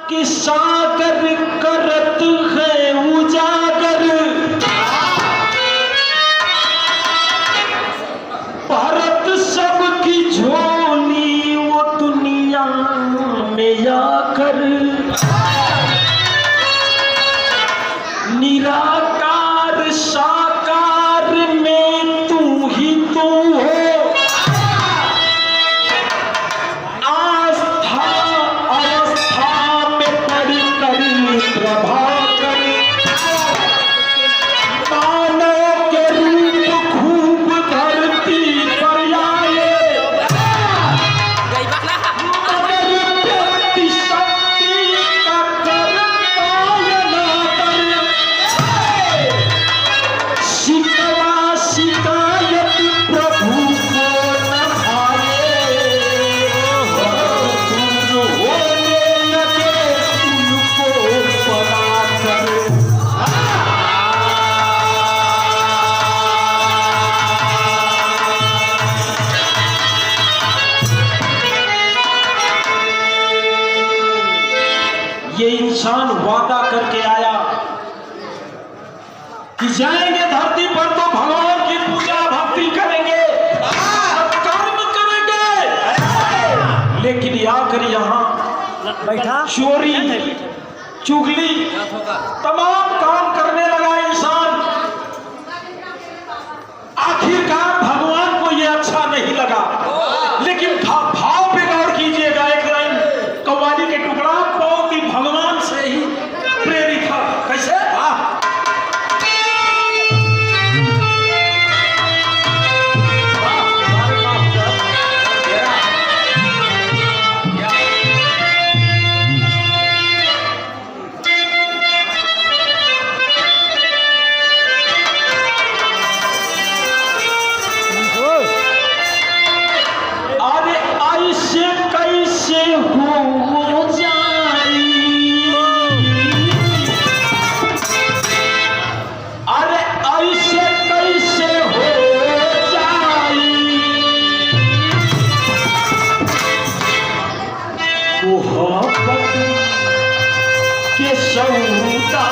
कि सागर करत है उजागर, भारत सबकी झोली वो दुनिया में आकर, निराकार साकार में तू ही तू हो, आस्था अवस्था में पड़ी करी प्रभाकर, मानव के रूप खूब धरती पर आए, अगर व्यक्ति शक्ति का करता न करे, शिकवा शिकायत प्रभु को न खाए, दूर होने लगे उनको पता करे। ये इंसान वादा करके आया कि जाएंगे धरती पर तो भगवान की पूजा भक्ति करेंगे, कर्म करेंगे, लेकिन आकर यहाँ बैठा चोरी चुगली तमाम काम करने लगा इंसान। आखिरकार भगवान को ये अच्छा नहीं लगा, लेकिन भाव पे गौर कीजिएगा, एक लाइन कव्वाली के टुकड़ा बहुत ही भगवान से ही प्रेरित था। कैसे? अरे ऐसे कैसे हो जाई, अरे ऐसे कैसे हो जाई, मोहब्बत के सौदा